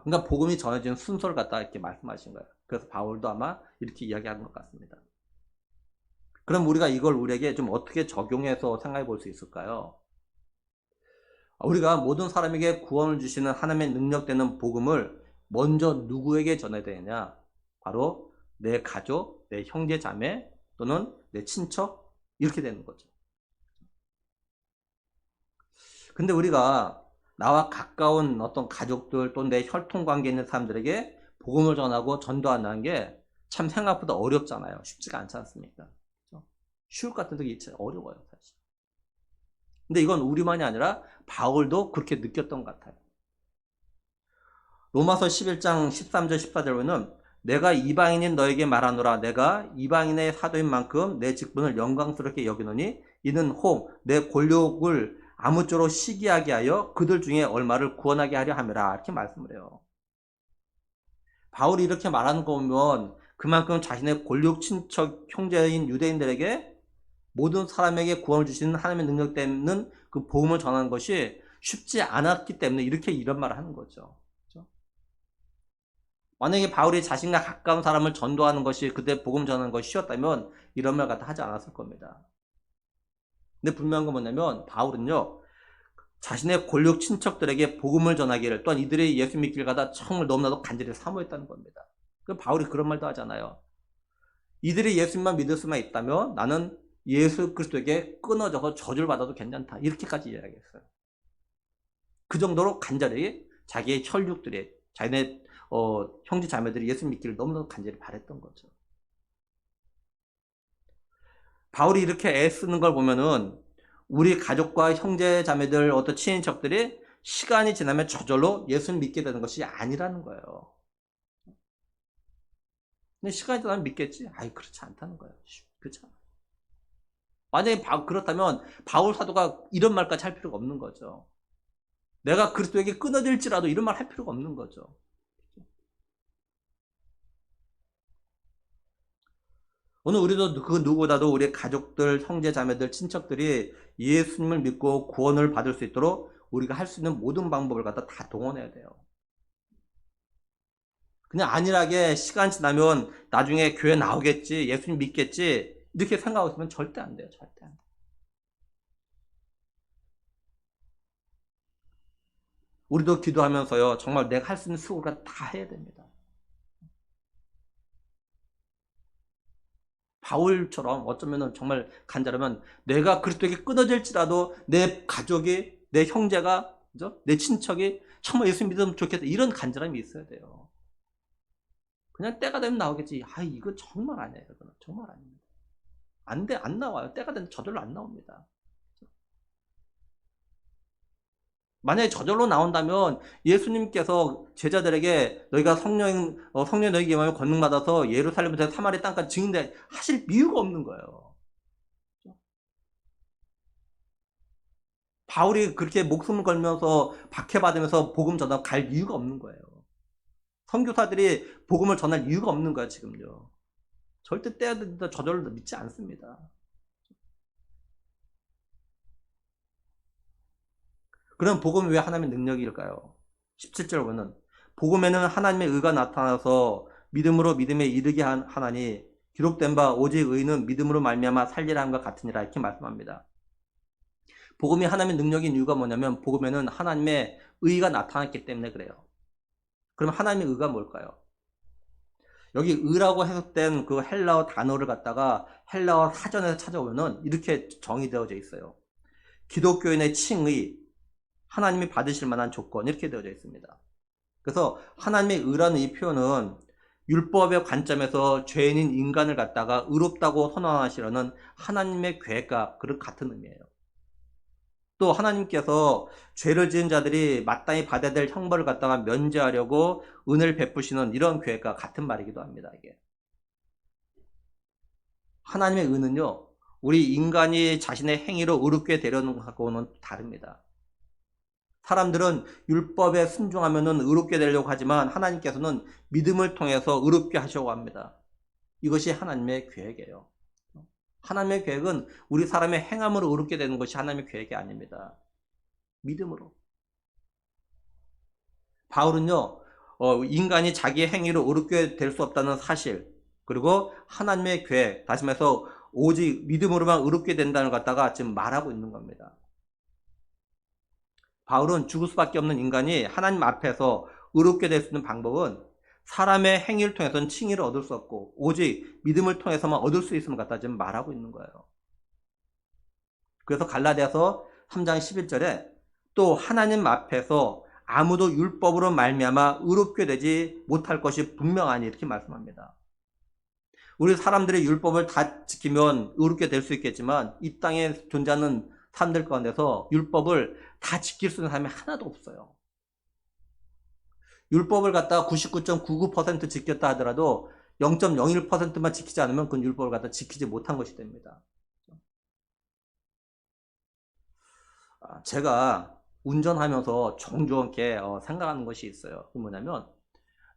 그러니까 복음이 전해지는 순서를 갖다 이렇게 말씀하신 거예요. 그래서 바울도 아마 이렇게 이야기하는 것 같습니다. 그럼 우리가 이걸 우리에게 좀 어떻게 적용해서 생각해 볼 수 있을까요? 우리가 모든 사람에게 구원을 주시는 하나님의 능력되는 복음을 먼저 누구에게 전해야 되느냐? 바로 내 가족, 내 형제 자매, 또는 내 친척, 이렇게 되는 거죠. 근데 우리가 나와 가까운 어떤 가족들, 또 내 혈통관계 있는 사람들에게 복음을 전하고 전도한다는 게 참 생각보다 어렵잖아요. 쉽지가 않지 않습니까? 쉬울 것 같은데 이게 어려워요, 사실. 근데 이건 우리만이 아니라 바울도 그렇게 느꼈던 것 같아요. 로마서 11장 13절 14절에는 내가 이방인인 너에게 말하노라. 내가 이방인의 사도인 만큼 내 직분을 영광스럽게 여기노니 이는 혹 내 권력을 아무쪼록 시기하게 하여 그들 중에 얼마를 구원하게 하려 함이라, 이렇게 말씀을 해요. 바울이 이렇게 말하는 거 보면 그만큼 자신의 권력 친척 형제인 유대인들에게 모든 사람에게 구원을 주시는 하나님의 능력 때문에 그 복음을 전하는 것이 쉽지 않았기 때문에 이렇게 이런 말을 하는 거죠. 그렇죠? 만약에 바울이 자신과 가까운 사람을 전도하는 것이, 그때 복음 전하는 것이 쉬웠다면 이런 말 갖다 하지 않았을 겁니다. 근데 분명한 건 뭐냐면 바울은요, 자신의 권력 친척들에게 복음을 전하기를, 또한 이들이 예수 믿기를 가다 정말 너무나도 간절히 사모했다는 겁니다. 그 바울이 그런 말도 하잖아요. 이들이 예수님만 믿을 수만 있다면 나는 예수 그리스도에게 끊어져서 저주를 받아도 괜찮다, 이렇게까지 이야기했어요. 그 정도로 간절히 자기의 혈육들이, 자기네 형제 자매들이 예수 믿기를 너무나도 간절히 바랬던 거죠. 바울이 이렇게 애쓰는 걸 보면은 우리 가족과 형제 자매들, 어떤 친인척들이 시간이 지나면 저절로 예수 믿게 되는 것이 아니라는 거예요. 근데 시간이 지나면 믿겠지? 아이, 그렇지 않다는 거예요. 그렇죠? 만약에 그렇다면 바울 사도가 이런 말까지 할 필요가 없는 거죠. 내가 그리스도에게 끊어질지라도 이런 말 할 필요가 없는 거죠. 오늘 우리도 그 누구보다도 우리 가족들, 형제, 자매들, 친척들이 예수님을 믿고 구원을 받을 수 있도록 우리가 할 수 있는 모든 방법을 갖다 다 동원해야 돼요. 그냥 안일하게 시간 지나면 나중에 교회 나오겠지, 예수님 믿겠지, 이렇게 생각하고 있으면 절대 안 돼요. 절대 안 돼요. 우리도 기도하면서요, 정말 내가 할 수 있는 수고를 다 해야 됩니다. 바울처럼 어쩌면 정말 간절하면 내가 그리스도에게 끊어질지라도 내 가족이, 내 형제가, 그죠? 내 친척이 정말 예수 믿으면 좋겠다. 이런 간절함이 있어야 돼요. 그냥 때가 되면 나오겠지. 아, 이거 정말 아니에요. 이거는 정말 아닙니다. 안 돼, 안 나와요. 때가 되면 저절로 안 나옵니다. 만약에 저절로 나온다면 예수님께서 제자들에게 너희가 성령 너희에게 임하면 권능 받아서 예루살렘부터 사마리 땅까지 증인되 하실 이유가 없는 거예요. 바울이 그렇게 목숨을 걸면서 박해받으면서 복음 전하 갈 이유가 없는 거예요. 선교사들이 복음을 전할 이유가 없는 거예요, 지금요. 절대 때야 된다 저절로 믿지 않습니다. 그럼 복음이 왜 하나님의 능력일까요? 17절 보면 복음에는 하나님의 의가 나타나서 믿음으로 믿음에 이르게 하나니 기록된 바 오직 의는 믿음으로 말미암아 살리라 함과 같으니라 이렇게 말씀합니다. 복음이 하나님의 능력인 이유가 뭐냐면 복음에는 하나님의 의가 나타났기 때문에 그래요. 그럼 하나님의 의가 뭘까요? 여기 의라고 해석된 그 헬라어 단어를 갖다가 헬라어 사전에서 찾아보면은 이렇게 정의되어져 있어요. 기독교인의 칭의, 하나님이 받으실 만한 조건 이렇게 되어져 있습니다. 그래서 하나님의 의라는 이 표현은 율법의 관점에서 죄인인 인간을 갖다가 의롭다고 선언하시려는 하나님의 계획과 그런 같은 의미예요. 또 하나님께서 죄를 지은 자들이 마땅히 받아야 될 형벌을 갖다가 면제하려고 은혜를 베푸시는 이런 계획과 같은 말이기도 합니다. 이게 하나님의 의는요, 우리 인간이 자신의 행위로 의롭게 되려는 것하고는 다릅니다. 사람들은 율법에 순종하면 의롭게 되려고 하지만 하나님께서는 믿음을 통해서 의롭게 하시려고 합니다. 이것이 하나님의 계획이에요. 하나님의 계획은 우리 사람의 행함으로 의롭게 되는 것이 하나님의 계획이 아닙니다. 믿음으로. 바울은요, 인간이 자기의 행위로 의롭게 될 수 없다는 사실, 그리고 하나님의 계획, 다시 말해서 오직 믿음으로만 의롭게 된다는 걸 갖다가 지금 말하고 있는 겁니다. 바울은 죽을 수밖에 없는 인간이 하나님 앞에서 의롭게 될 수 있는 방법은 사람의 행위를 통해서는 칭의를 얻을 수 없고 오직 믿음을 통해서만 얻을 수 있음을 갖다 지금 말하고 있는 거예요. 그래서 갈라디아서 3장 11절에 또 하나님 앞에서 아무도 율법으로 말미암아 의롭게 되지 못할 것이 분명하니 이렇게 말씀합니다. 우리 사람들의 율법을 다 지키면 의롭게 될 수 있겠지만 이 땅에 존재하는 사람들 가운데서 율법을 다 지킬 수 있는 사람이 하나도 없어요. 율법을 갖다가 99.99% 지켰다 하더라도 0.01%만 지키지 않으면 그 율법을 갖다 지키지 못한 것이 됩니다. 제가 운전하면서 종종 이렇게 생각하는 것이 있어요. 그게 뭐냐면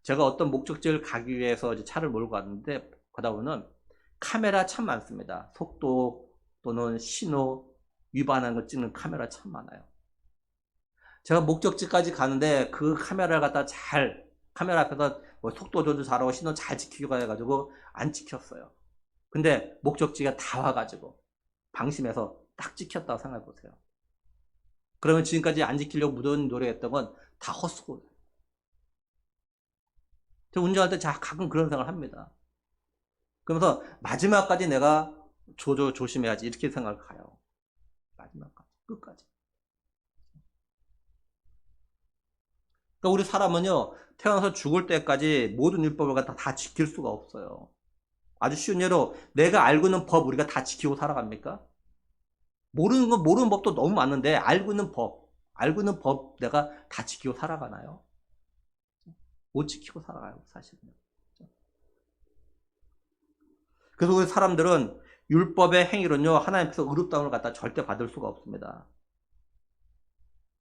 제가 어떤 목적지를 가기 위해서 이제 차를 몰고 갔는데 가다 보면 카메라 참 많습니다. 속도 또는 신호 위반하는 거 찍는 카메라 참 많아요. 제가 목적지까지 가는데 그 카메라를 갖다 카메라 앞에서 뭐 속도 조절 잘하고 신호 잘 지키고 해가지고 안 찍혔어요. 근데 목적지가 다 와가지고 방심해서 딱 찍혔다고 생각해 보세요. 그러면 지금까지 안 지키려고 무더운 노력했던 건 다 헛수고. 저 운전할 때 가끔 그런 생각을 합니다. 그러면서 마지막까지 내가 조심해야지 이렇게 생각을 가요. 마지막까지 끝까지. 그러니까 우리 사람은요 태어나서 죽을 때까지 모든 율법을 갖다 다 지킬 수가 없어요. 아주 쉬운 예로 내가 알고 있는 법 우리가 다 지키고 살아갑니까? 모르는 법도 너무 많은데 알고 있는 법 내가 다 지키고 살아가나요? 못 지키고 살아가요 사실은. 그래서 우리 사람들은 율법의 행위로는요 하나님께서 의롭다움을 갖다 절대 받을 수가 없습니다.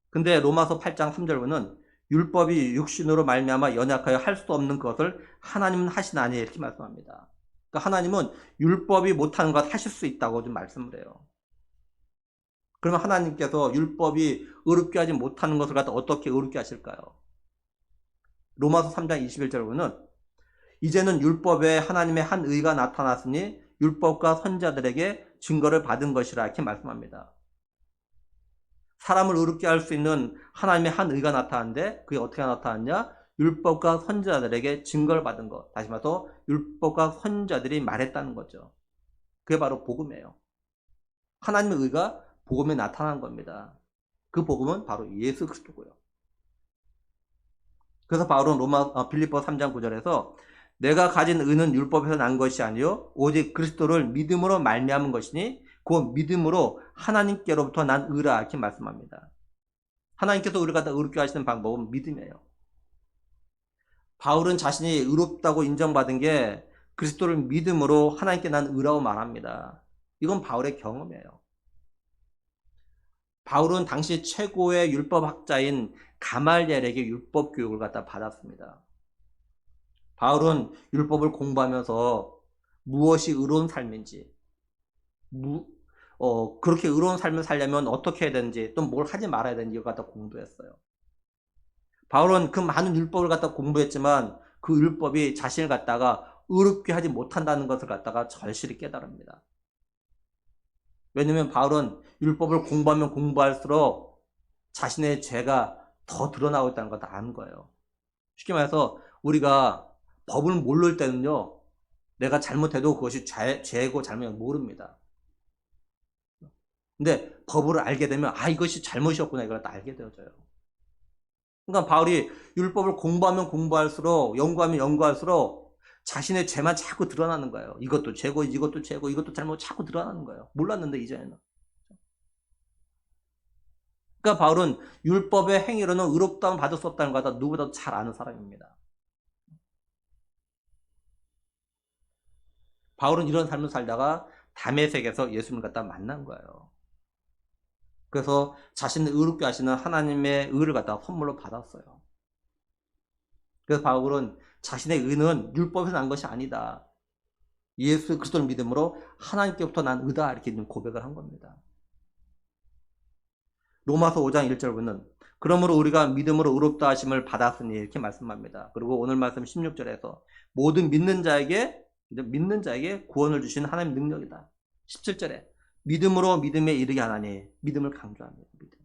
근데 로마서 8장 3절부는 율법이 육신으로 말미암아 연약하여 할 수 없는 것을 하나님은 하시나니 이렇게 말씀합니다. 그러니까 하나님은 율법이 못하는 것 하실 수 있다고 좀 말씀을 해요. 그러면 하나님께서 율법이 의롭게 하지 못하는 것을 갖다 어떻게 의롭게 하실까요? 로마서 3장 21절에 보면 이제는 율법에 하나님의 한 의가 나타났으니 율법과 선자들에게 증거를 받은 것이라 이렇게 말씀합니다. 사람을 의롭게 할 수 있는 하나님의 한 의가 나타났는데 그게 어떻게 나타났냐? 율법과 선자들에게 증거를 받은 것. 다시 말해서 율법과 선자들이 말했다는 거죠. 그게 바로 복음이에요. 하나님의 의가 복음에 나타난 겁니다. 그 복음은 바로 예수 그리스도고요. 그래서 바울은 빌립보 3장 9절에서 내가 가진 의는 율법에서 난 것이 아니요 오직 그리스도를 믿음으로 말미암은 것이니 그 믿음으로 하나님께로부터 난 의라 이렇게 말씀합니다. 하나님께서 우리를 갖다 의롭게 하시는 방법은 믿음이에요. 바울은 자신이 의롭다고 인정받은 게 그리스도를 믿음으로 하나님께 난 의라고 말합니다. 이건 바울의 경험이에요. 바울은 당시 최고의 율법학자인 가말리엘에게 율법 교육을 갖다 받았습니다. 바울은 율법을 공부하면서 무엇이 의로운 삶인지, 그렇게 의로운 삶을 살려면 어떻게 해야 되는지, 또 뭘 하지 말아야 되는지 이걸 갖다 공부했어요. 바울은 그 많은 율법을 갖다 공부했지만 그 율법이 자신을 갖다가 의롭게 하지 못한다는 것을 갖다가 절실히 깨달습니다. 왜냐하면 바울은 율법을 공부하면 공부할수록 자신의 죄가 더 드러나고 있다는 걸 다 아는 거예요. 쉽게 말해서 우리가 법을 모를 때는요, 내가 잘못해도 그것이 죄고 잘못이고 모릅니다. 근데 법을 알게 되면 이것이 잘못이었구나 이걸 다 알게 되어져요. 그러니까 바울이 율법을 공부하면 공부할수록 연구하면 연구할수록 자신의 죄만 자꾸 드러나는 거예요. 이것도 죄고 이것도 죄고 이것도 잘못 자꾸 드러나는 거예요. 몰랐는데 이제는. 그러니까 바울은 율법의 행위로는 의롭다함을 받을 수 없다는 걸 누구보다 잘 아는 사람입니다. 바울은 이런 삶을 살다가 다메섹에서 예수님을 갖다 만난 거예요. 그래서 자신을 의롭게 하시는 하나님의 의를 갖다가 선물로 받았어요. 그래서 바울은 자신의 의는 율법에서 난 것이 아니다. 예수 그리스도를 믿음으로 하나님께부터 난 의다 이렇게 고백을 한 겁니다. 로마서 5장 1절 보면 그러므로 우리가 믿음으로 의롭다 하심을 받았으니 이렇게 말씀합니다. 그리고 오늘 말씀 16절에서 모든 믿는 자에게 구원을 주시는 하나님의 능력이다. 17절에 믿음으로 믿음에 이르게 하나니 믿음을 강조합니다. 믿음.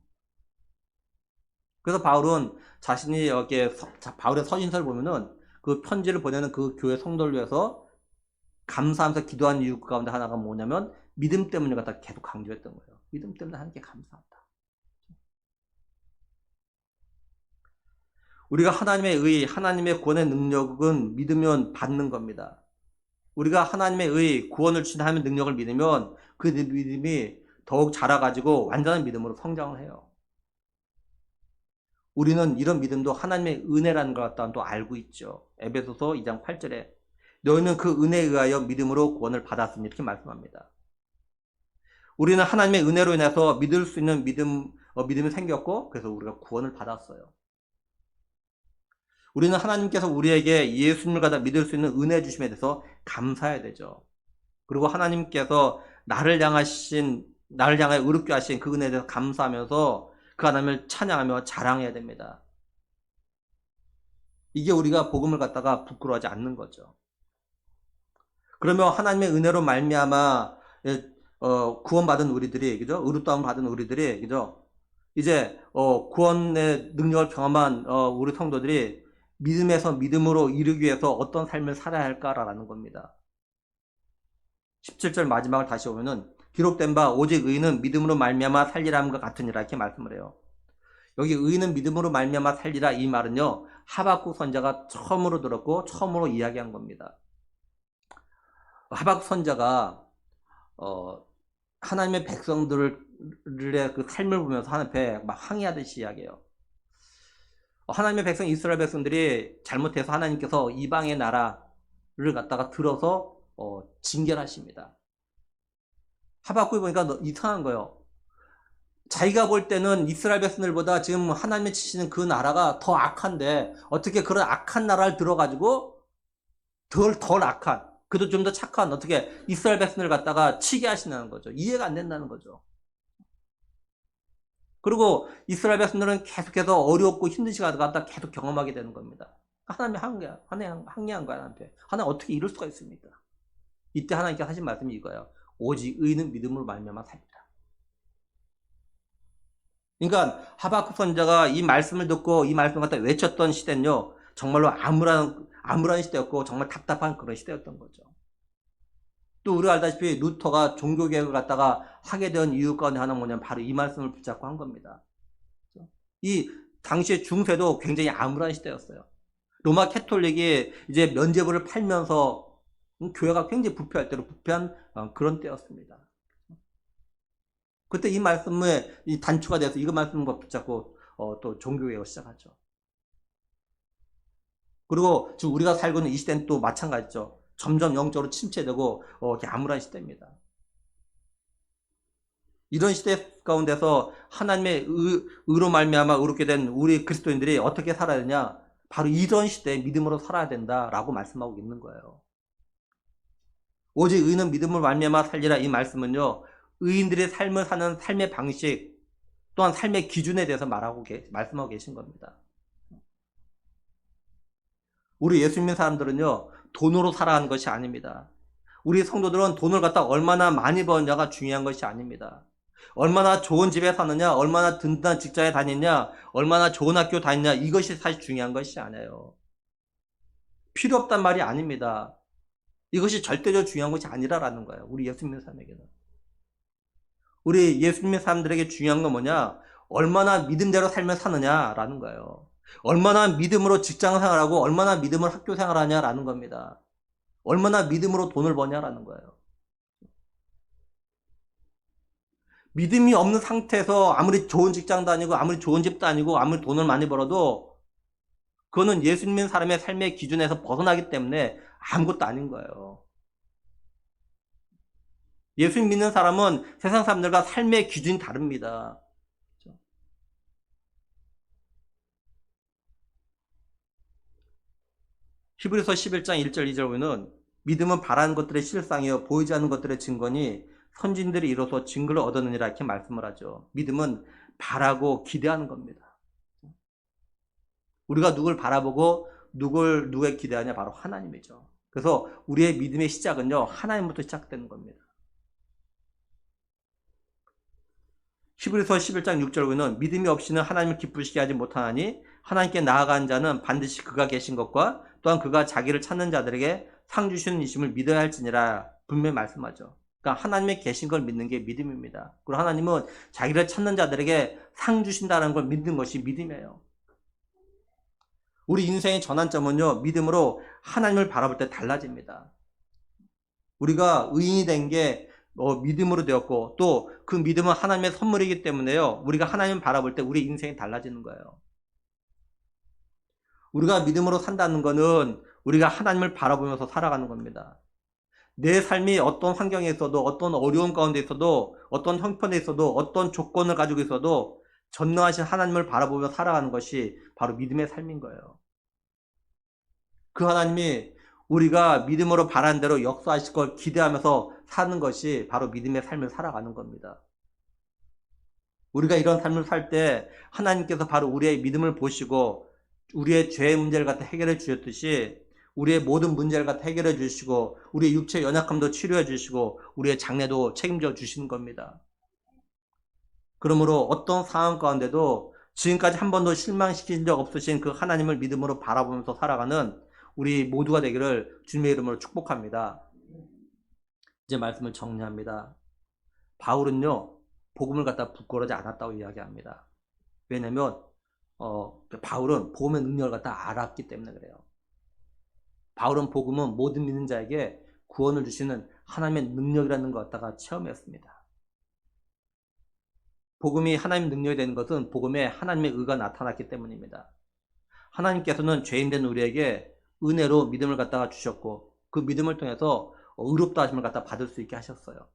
그래서 바울은 자신이 여기에 바울의 서신서를 보면은 그 편지를 보내는 그 교회 성도를 위해서 감사하면서 기도한 이유 가운데 하나가 뭐냐면 믿음 때문에 갖다 계속 강조했던 거예요. 믿음 때문에 하나님께 감사한다. 우리가 하나님의 의, 하나님의 구원의 능력은 믿으면 받는 겁니다. 우리가 하나님의 의, 구원을 주신 하나님의 능력을 믿으면 그 믿음이 더욱 자라가지고 완전한 믿음으로 성장을 해요. 우리는 이런 믿음도 하나님의 은혜라는 걸 갖다 또 알고 있죠. 에베소서 2장 8절에 너희는 그 은혜에 의하여 믿음으로 구원을 받았으니 이렇게 말씀합니다. 우리는 하나님의 은혜로 인해서 믿을 수 있는 믿음이 생겼고 그래서 우리가 구원을 받았어요. 우리는 하나님께서 우리에게 예수님을 갖다 믿을 수 있는 은혜 주심에 대해서 감사해야 되죠. 그리고 하나님께서 나를 향하여 의롭게 하신 그 은혜에 대해서 감사하면서 그 하나님을 찬양하며 자랑해야 됩니다. 이게 우리가 복음을 갖다가 부끄러워하지 않는 거죠. 그러면 하나님의 은혜로 말미암아 구원받은 우리들이, 그죠? 의롭다함을 받은 우리들이, 그죠? 이제 구원의 능력을 경험한 우리 성도들이 믿음에서 믿음으로 이르기 위해서 어떤 삶을 살아야 할까라는 겁니다. 17절 마지막을 다시 보면은 기록된 바 오직 의인은 믿음으로 말미암아 살리라 함과 같으니라 이렇게 말씀을 해요. 여기 의인은 믿음으로 말미암아 살리라 이 말은요 하박국 선자가 처음으로 들었고 처음으로 이야기한 겁니다. 하박국 선자가 하나님의 백성들의 그 삶을 보면서 하나님 앞에 막 항의하듯이 이야기해요. 하나님의 백성 이스라엘 백성들이 잘못해서 하나님께서 이방의 나라를 갖다가 들어서 징계하십니다. 하박국이 보니까 이상한 거예요. 자기가 볼 때는 이스라엘 백성들보다 지금 하나님의 치시는 그 나라가 더 악한데 어떻게 그런 악한 나라를 들어가지고 덜 악한, 그도 좀 더 착한 어떻게 이스라엘 백성을 갖다가 치게 하시는 거죠. 이해가 안 된다는 거죠. 그리고 이스라엘 백성들은 계속해서 어렵고 힘든 시간을 갖다 계속 경험하게 되는 겁니다. 하나님이 항의한 거야, 하나님한테. 하나님 어떻게 이럴 수가 있습니까? 이때 하나님께서 하신 말씀이 이거예요. 오직 의는 믿음으로 말미암아 살리라. 그러니까 하박국 선지자가 이 말씀을 듣고 이 말씀을 갖다 외쳤던 시대는요, 정말로 암울한 시대였고 정말 답답한 그런 시대였던 거죠. 또 우리가 알다시피 루터가 종교개혁을 갖다가 하게 된 이유 가운데 하나는 뭐냐면 바로 이 말씀을 붙잡고 한 겁니다. 이 당시의 중세도 굉장히 암울한 시대였어요. 로마 캐톨릭이 이제 면죄부를 팔면서 교회가 굉장히 부패할 때로 부패한 그런 때였습니다. 그때 이 말씀에 이 단추가 돼서 이거 말씀과 붙잡고 또 종교개혁을 시작하죠. 그리고 지금 우리가 살고 있는 이 시대는 또 마찬가지죠. 점점 영적으로 침체되고 암울한 시대입니다. 이런 시대 가운데서 하나님의 의로 말미암아 의롭게 된 우리 그리스도인들이 어떻게 살아야 되냐? 바로 이런 시대에 믿음으로 살아야 된다라고 말씀하고 있는 거예요. 오직 의는 믿음으로 말미암아 살리라 이 말씀은요. 의인들의 삶을 사는 삶의 방식 또한 삶의 기준에 대해서 말씀하고 계신 겁니다. 우리 예수 믿는 사람들은요. 돈으로 살아가는 것이 아닙니다. 우리 성도들은 돈을 갖다 얼마나 많이 버느냐가 중요한 것이 아닙니다. 얼마나 좋은 집에 사느냐, 얼마나 든든한 직장에 다니냐, 얼마나 좋은 학교 다니냐 이것이 사실 중요한 것이 아니에요. 필요 없단 말이 아닙니다. 이것이 절대적으로 중요한 것이 아니라라는 거예요. 우리 예수 믿는 사람에게는. 우리 예수 믿는 사람들에게 중요한 건 뭐냐? 얼마나 믿음대로 살며 사느냐라는 거예요. 얼마나 믿음으로 직장 생활하고 얼마나 믿음으로 학교 생활하냐라는 겁니다. 얼마나 믿음으로 돈을 버냐라는 거예요. 믿음이 없는 상태에서 아무리 좋은 직장도 아니고 아무리 좋은 집도 아니고 아무리 돈을 많이 벌어도 그거는 예수 믿는 사람의 삶의 기준에서 벗어나기 때문에 아무것도 아닌 거예요. 예수 믿는 사람은 세상 사람들과 삶의 기준이 다릅니다. 히브리서 11장 1절 2절 보면 믿음은 바라는 것들의 실상이요 보이지 않는 것들의 증거니 선진들이 이로써 증거를 얻었느니라 이렇게 말씀을 하죠. 믿음은 바라고 기대하는 겁니다. 우리가 누굴 바라보고 누구에 기대하냐 바로 하나님이죠. 그래서 우리의 믿음의 시작은요 하나님부터 시작되는 겁니다. 히브리서 11장 6절 보면 믿음이 없이는 하나님을 기쁘시게 하지 못하나니 하나님께 나아간 자는 반드시 그가 계신 것과 또한 그가 자기를 찾는 자들에게 상 주시는 이심을 믿어야 할지니라 분명히 말씀하죠. 그러니까 하나님의 계신 걸 믿는 게 믿음입니다. 그리고 하나님은 자기를 찾는 자들에게 상 주신다는 걸 믿는 것이 믿음이에요. 우리 인생의 전환점은요 믿음으로 하나님을 바라볼 때 달라집니다. 우리가 의인이 된 게 믿음으로 되었고 또 그 믿음은 하나님의 선물이기 때문에요 우리가 하나님을 바라볼 때 우리 인생이 달라지는 거예요. 우리가 믿음으로 산다는 것은 우리가 하나님을 바라보면서 살아가는 겁니다. 내 삶이 어떤 환경에 있어도 어떤 어려움 가운데 있어도 어떤 형편에 있어도 어떤 조건을 가지고 있어도 전능하신 하나님을 바라보며 살아가는 것이 바로 믿음의 삶인 거예요. 그 하나님이 우리가 믿음으로 바라는 대로 역사하실 걸 기대하면서 사는 것이 바로 믿음의 삶을 살아가는 겁니다. 우리가 이런 삶을 살 때 하나님께서 바로 우리의 믿음을 보시고 우리의 죄의 문제를 갖다 해결해 주셨듯이 우리의 모든 문제를 갖다 해결해 주시고 우리의 육체의 연약함도 치료해 주시고 우리의 장래도 책임져 주시는 겁니다. 그러므로 어떤 상황 가운데도 지금까지 한 번도 실망시킨 적 없으신 그 하나님을 믿음으로 바라보면서 살아가는 우리 모두가 되기를 주님의 이름으로 축복합니다. 이제 말씀을 정리합니다. 바울은요 복음을 갖다 부끄러워하지 않았다고 이야기합니다. 왜냐하면 바울은 복음의 능력을 갖다 알았기 때문에 그래요. 바울은 복음은 모든 믿는 자에게 구원을 주시는 하나님의 능력이라는 것 갖다가 체험했습니다. 복음이 하나님의 능력이 되는 것은 복음에 하나님의 의가 나타났기 때문입니다. 하나님께서는 죄인된 우리에게 은혜로 믿음을 갖다가 주셨고 그 믿음을 통해서 의롭다 하심을 갖다 받을 수 있게 하셨어요.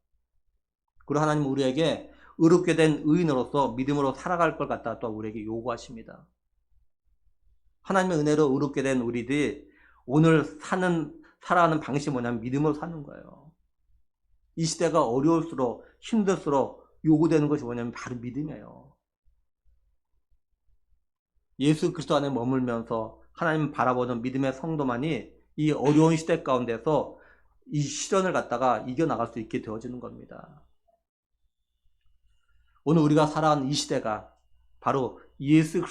그리고 하나님은 우리에게 의롭게 된 의인으로서 믿음으로 살아갈 걸 갖다 또 우리에게 요구하십니다. 하나님의 은혜로 의롭게 된 우리들이 오늘 살아가는 방식이 뭐냐면 믿음으로 사는 거예요. 이 시대가 어려울수록 힘들수록 요구되는 것이 뭐냐면 바로 믿음이에요. 예수 그리스도 안에 머물면서 하나님 바라보는 믿음의 성도만이 이 어려운 시대 가운데서 이 시련을 갖다가 이겨나갈 수 있게 되어지는 겁니다. 오늘 우리가 살아가는 이 시대가 바로 예수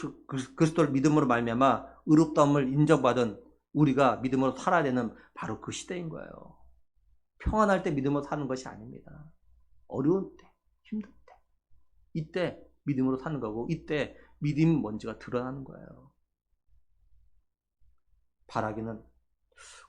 그리스도를 믿음으로 말미암아 의롭다함을 인정받은 우리가 믿음으로 살아야 되는 바로 그 시대인 거예요. 평안할 때 믿음으로 사는 것이 아닙니다. 어려운 때, 힘들 때, 이때 믿음으로 사는 거고, 이때 믿음이 뭔지가 드러나는 거예요. 바라기는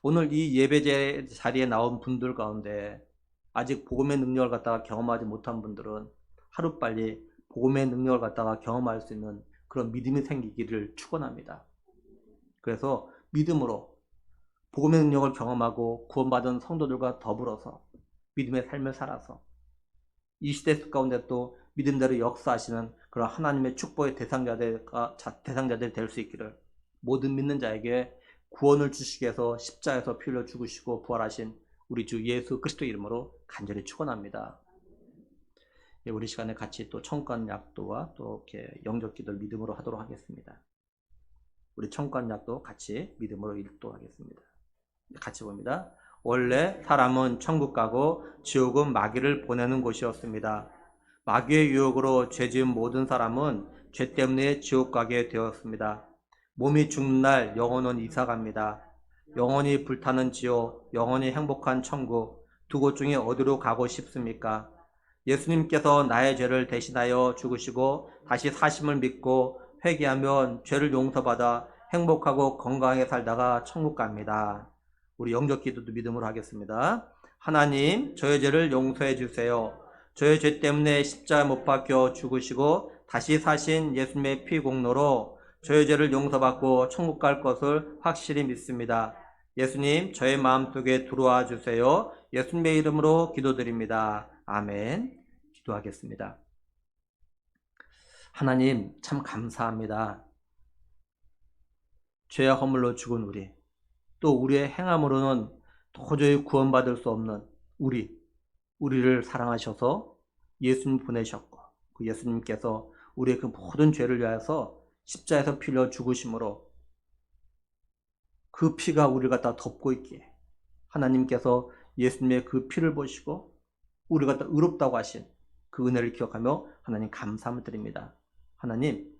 오늘 이 예배 자리에 나온 분들 가운데 아직 복음의 능력을 갖다가 경험하지 못한 분들은 하루빨리 복음의 능력을 갖다가 경험할 수 있는 그런 믿음이 생기기를 축원합니다. 그래서 믿음으로 복음의 능력을 경험하고 구원받은 성도들과 더불어서 믿음의 삶을 살아서 이 시대 가운데 또 믿음대로 역사하시는 그런 하나님의 축복의 대상자들이 될 수 있기를 모든 믿는 자에게 구원을 주시기 위해서 십자가에서 피 흘려 죽으시고 부활하신 우리 주 예수 그리스도 이름으로 간절히 축원합니다. 우리 시간에 같이 또 청구한 약도와 또 이렇게 영적 기도를 믿음으로 하도록 하겠습니다. 우리 청구한 약도 같이 믿음으로 읽도록 하겠습니다. 같이 봅니다. 원래 사람은 천국 가고 지옥은 마귀를 보내는 곳이었습니다. 마귀의 유혹으로 죄 지은 모든 사람은 죄 때문에 지옥 가게 되었습니다. 몸이 죽는 날 영혼은 이사갑니다. 영원히 불타는 지옥, 영원히 행복한 천국, 두 곳 중에 어디로 가고 싶습니까? 예수님께서 나의 죄를 대신하여 죽으시고 다시 사심을 믿고 회개하면 죄를 용서받아 행복하고 건강하게 살다가 천국 갑니다. 우리 영적 기도도 믿음으로 하겠습니다. 하나님, 저의 죄를 용서해 주세요. 저의 죄 때문에 십자가에 못 박혀 죽으시고 다시 사신 예수님의 피 공로로 저의 죄를 용서받고 천국 갈 것을 확실히 믿습니다. 예수님, 저의 마음속에 들어와 주세요. 예수님의 이름으로 기도드립니다. 아멘. 기도하겠습니다. 하나님, 참 감사합니다. 죄와 허물로 죽은 우리, 또 우리의 행함으로는 도저히 구원받을 수 없는 우리를 사랑하셔서 예수님 보내셨고, 그 예수님께서 우리의 그 모든 죄를 위하여서 십자에서 피 흘려 죽으심으로 그 피가 우리를 갖다 덮고 있기에 하나님께서 예수님의 그 피를 보시고 우리를 갖다 의롭다고 하신 그 은혜를 기억하며 하나님 감사함을 드립니다. 하나님,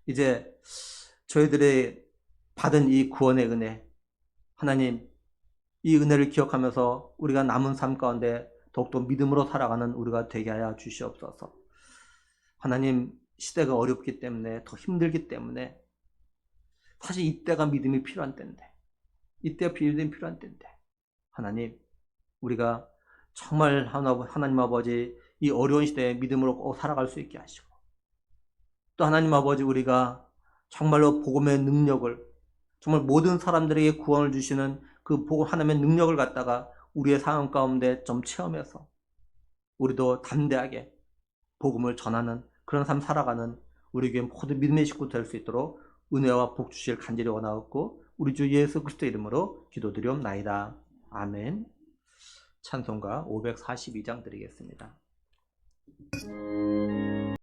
이제 저희들의 받은 이 구원의 은혜, 하나님, 이 은혜를 기억하면서 우리가 남은 삶 가운데 더욱더 믿음으로 살아가는 우리가 되게 하여 주시옵소서. 하나님, 시대가 어렵기 때문에, 더 힘들기 때문에, 사실 이때가 믿음이 필요한 때인데, 이때가 믿음이 필요한 때인데, 하나님, 우리가 정말 하나님 아버지 이 어려운 시대에 믿음으로 꼭 살아갈 수 있게 하시고, 또 하나님 아버지 우리가 정말로 복음의 능력을, 정말 모든 사람들에게 구원을 주시는 그 복음 하나님의 능력을 갖다가 우리의 상황 가운데 좀 체험해서 우리도 담대하게 복음을 전하는 그런 삶 살아가는 우리 교회 모든 믿음의 식구 될 수 있도록 은혜와 복 주실 간절히 원하옵고 우리 주 예수 그리스도 이름으로 기도드리옵나이다. 아멘. 찬송가 542장 드리겠습니다.